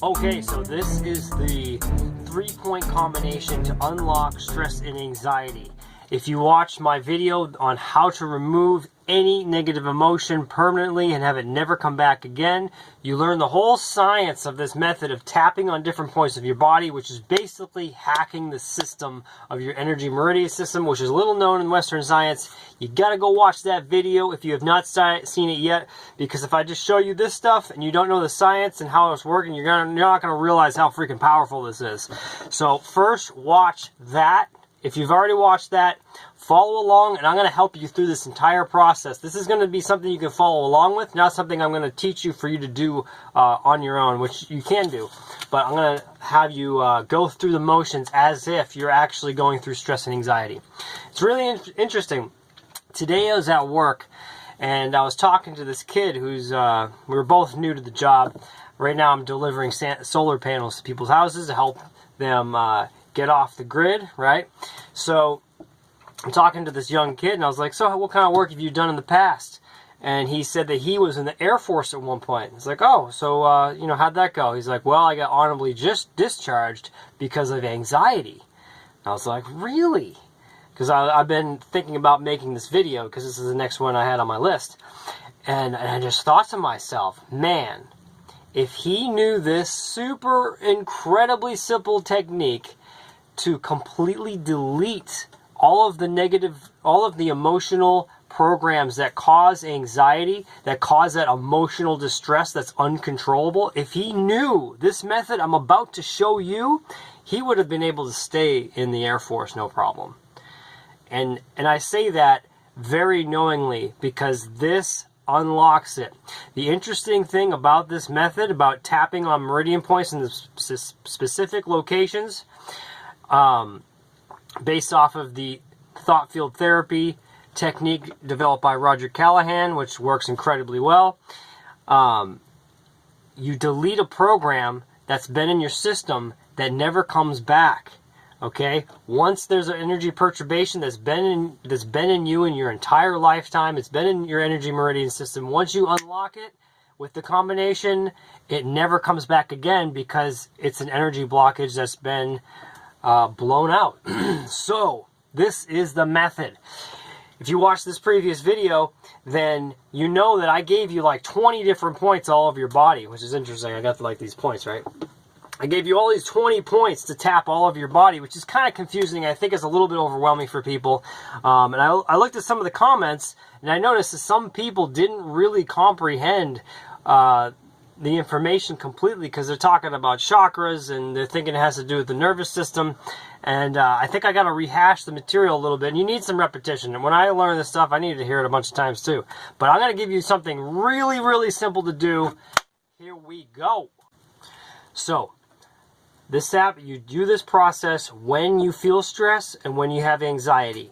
Okay, so this is the 3-point combination to unlock stress and anxiety. If you watch my video on how to remove any negative emotion permanently and have it never come back again, you learn the whole science of this method of tapping on different points of your body, which is basically hacking the system of your energy meridian system, which is little known in Western science. You gotta go watch that video if you have not seen it yet, because if I just show you this stuff and you don't know the science and how it's working, you're not gonna realize how freaking powerful this is. So first, watch that. If you've already watched that, follow along, and I'm going to help you through this entire process. This is going to be something you can follow along with, not something I'm going to teach you for you to do on your own, which you can do. But I'm going to have you go through the motions as if you're actually going through stress and anxiety. It's really interesting. Today I was at work, and I was talking to this kid who's, we were both new to the job. Right now I'm delivering solar panels to people's houses to help them get off the grid, right? So I'm talking to this young kid, and I was like, so what kind of work have you done in the past? And he said that he was in the Air Force at one point. It's like, oh, so, you know, how'd that go? He's like, well, I got honorably just discharged because of anxiety. And I was like, really? Because I've been thinking about making this video, because this is the next one I had on my list. And I just thought to myself, man, if he knew this super incredibly simple technique to completely delete all of the negative, all of the emotional programs that cause anxiety, that cause that emotional distress that's uncontrollable, if he knew this method I'm about to show you, he would have been able to stay in the Air Force no problem. And I say that very knowingly, because this unlocks it. The interesting thing about this method, about tapping on meridian points in the specific locations, based off of the thought field therapy technique developed by Roger Callahan, which works incredibly well. You delete a program that's been in your system that never comes back. Okay, once there's an energy perturbation that's been in you in your entire lifetime, it's been in your energy meridian system. Once you unlock it with the combination, it never comes back again, because it's an energy blockage that's been blown out. So this is the method. If you watched this previous video, then you know that I gave you like 20 different points all over your body, which is interesting. I got like these points, right? I gave you all these 20 points to tap all over your body, which is kind of confusing. I think it's a little bit overwhelming for people. And I looked at some of the comments, and I noticed that some people didn't really comprehend the information completely, because they're talking about chakras and they're thinking it has to do with the nervous system. And I think I got to rehash the material a little bit, and you need some repetition. And when I learn this stuff, I needed to hear it a bunch of times too. But I'm going to give you something really, really simple to do. Here we go. So this app, you do this process when you feel stress and when you have anxiety.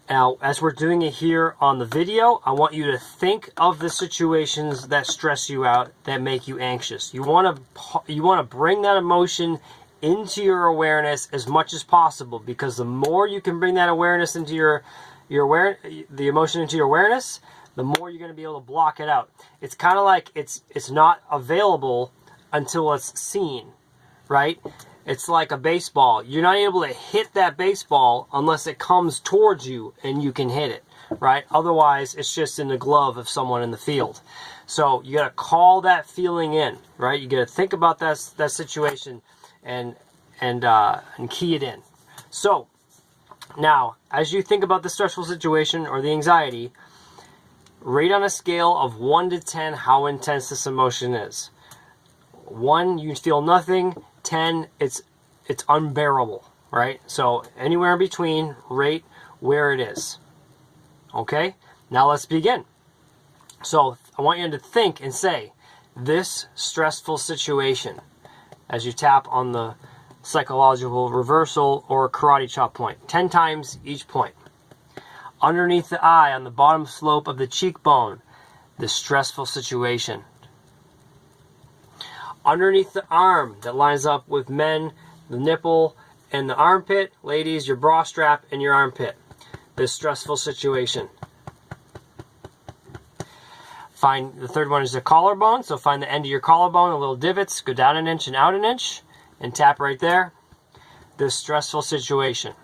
Now, as we're doing it here on the video, I want you to think of the situations that stress you out, that make you anxious. You want to bring that emotion into your awareness as much as possible, because the more you can bring that awareness into the emotion into your awareness, the more you're going to be able to block it out. It's kind of like it's not available until it's seen, right? It's like a baseball. You're not able to hit that baseball unless it comes towards you and you can hit it, right? Otherwise, it's just in the glove of someone in the field. So you got to call that feeling in, right? You got to think about that situation and key it in. So now, as you think about the stressful situation or the anxiety, rate on a scale of 1 to 10 how intense this emotion is. 1, you feel nothing. 10, it's unbearable, right? So anywhere in between, rate where it is. Okay? Now let's begin. So I want you to think and say, this stressful situation, as you tap on the psychological reversal or karate chop point, 10 times each point. Underneath the eye, on the bottom slope of the cheekbone, this stressful situation. Underneath the arm that lines up with men, the nipple and the armpit. Ladies, your bra strap and your armpit. This stressful situation. Find the third one is the collarbone. So find the end of your collarbone, the little divots, go down an inch and out an inch, and tap right there. This stressful situation.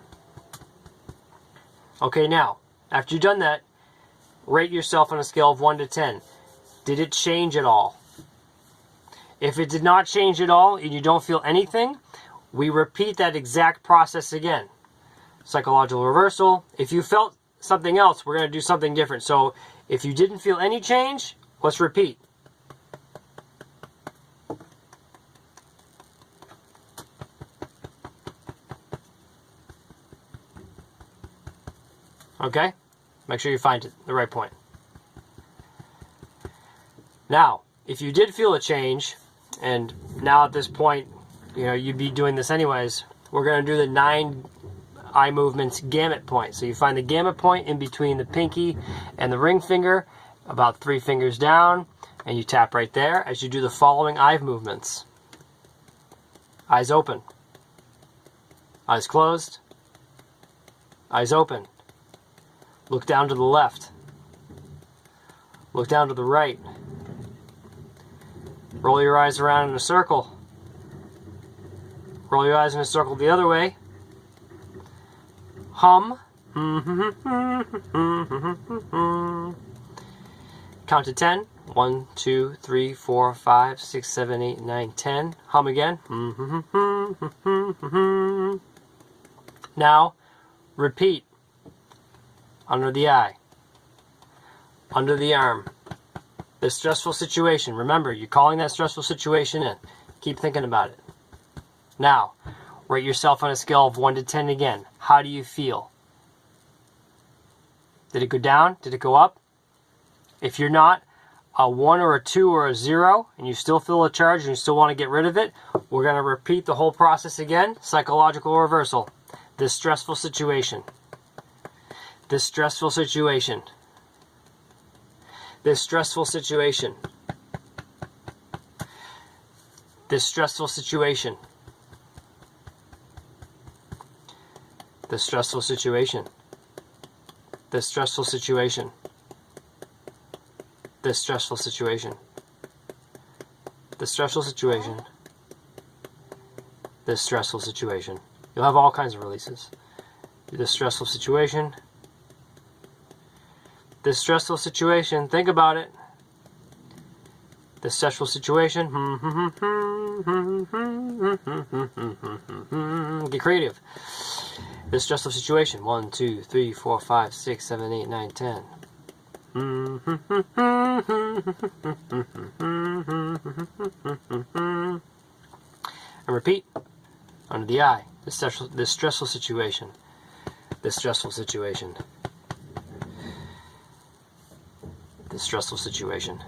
Okay, now, after you've done that, rate yourself on a scale of 1 to 10. Did it change at all? If it did not change at all and you don't feel anything, we repeat that exact process again. Psychological reversal. If you felt something else, we're going to do something different. So if you didn't feel any change, let's repeat. Okay? Make sure you find it, the right point. Now, if you did feel a change, and now at this point, you know, you'd be doing this anyways, we're going to do the 9 eye movements gamut point. So you find the gamut point in between the pinky and the ring finger, about 3 fingers down, and you tap right there as you do the following eye movements. Eyes open. Eyes closed. Eyes open. Look down to the left. Look down to the right. Roll your eyes around in a circle. Roll your eyes in a circle the other way. Hum. Count to 10. 1, 2, 3, 4, 5, 6, 7, 8, 9, 10. Hum again. Now, repeat. Under the eye. Under the arm. This stressful situation. Remember, you're calling that stressful situation in. Keep thinking about it. Now, rate yourself on a scale of 1 to 10 again. How do you feel? Did it go down? Did it go up? If you're not a 1 or a 2 or a 0, and you still feel a charge and you still want to get rid of it, we're going to repeat the whole process again. Psychological reversal. This stressful situation. This stressful situation. This stressful situation. This stressful situation. This stressful situation. This stressful situation. This stressful situation. This stressful situation. This stressful situation. You'll have all kinds of releases. This stressful situation. This stressful situation. Think about it. This stressful situation. Get creative. This stressful situation. 1, 2, 3, 4, 5, 6, 7, 8, 9, 10. And repeat. Under the eye. This stressful situation. This stressful situation. This stressful situation.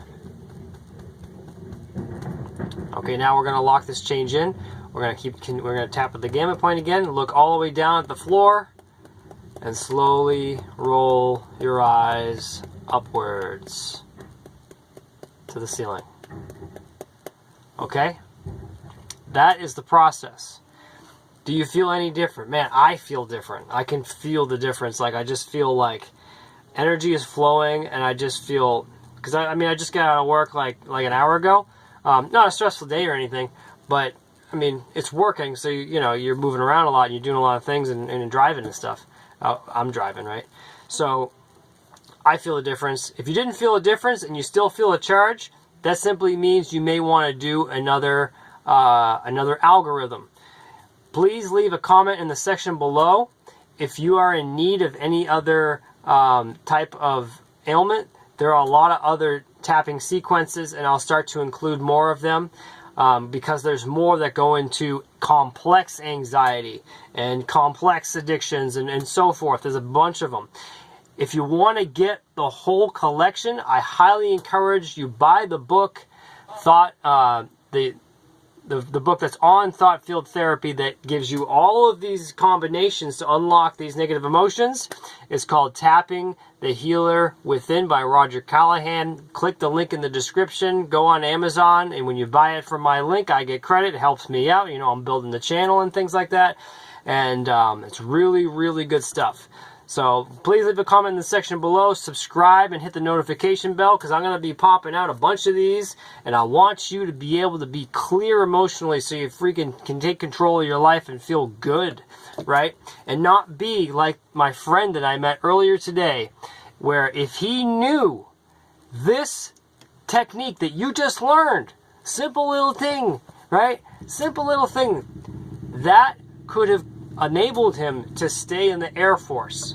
Okay, now we're going to lock this change in. We're going to tap at the gamut point again. Look all the way down at the floor, and slowly roll your eyes upwards to the ceiling. Okay? That is the process. Do you feel any different? Man, I feel different. I can feel the difference. Like, I just feel like energy is flowing, and I just feel, because I just got out of work like an hour ago. Not a stressful day or anything, but I mean, it's working, so you're moving around a lot, and you're doing a lot of things, and driving and stuff. I'm driving, right? So I feel a difference. If you didn't feel a difference and you still feel a charge, that simply means you may want to do another algorithm. Please leave a comment in the section below if you are in need of any other type of ailment. There are a lot of other tapping sequences, and I'll start to include more of them because there's more that go into complex anxiety and complex addictions and so forth. There's a bunch of them. If you want to get the whole collection, I highly encourage you buy the book, the book that's on thought field therapy that gives you all of these combinations to unlock these negative emotions. It's called Tapping the Healer Within by Roger Callahan. Click the link in the description, go on Amazon, and when you buy it from my link, I get credit. It helps me out. I'm building the channel and things like that. And it's really, really good stuff. So please leave a comment in the section below, subscribe, and hit the notification bell, because I'm going to be popping out a bunch of these, and I want you to be able to be clear emotionally so you freaking can take control of your life and feel good, right? And not be like my friend that I met earlier today, where if he knew this technique that you just learned, simple little thing, right? Simple little thing, that could have enabled him to stay in the Air Force.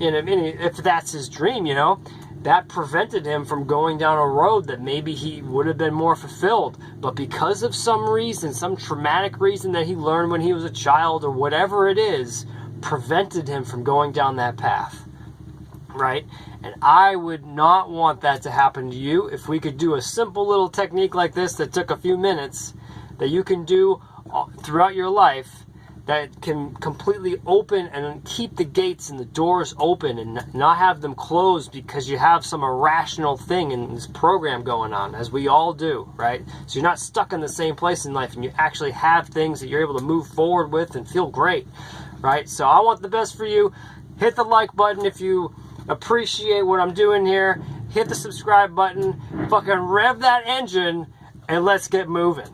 If that's his dream, you know, that prevented him from going down a road that maybe he would have been more fulfilled. But because of some reason, some traumatic reason that he learned when he was a child or whatever it is, prevented him from going down that path, right? And I would not want that to happen to you. If we could do a simple little technique like this that took a few minutes, that you can do throughout your life, that can completely open and keep the gates and the doors open and not have them closed because you have some irrational thing in this program going on, as we all do, right? So you're not stuck in the same place in life, and you actually have things that you're able to move forward with and feel great, right? So I want the best for you. Hit the like button if you appreciate what I'm doing here. Hit the subscribe button. Fucking rev that engine, and let's get moving.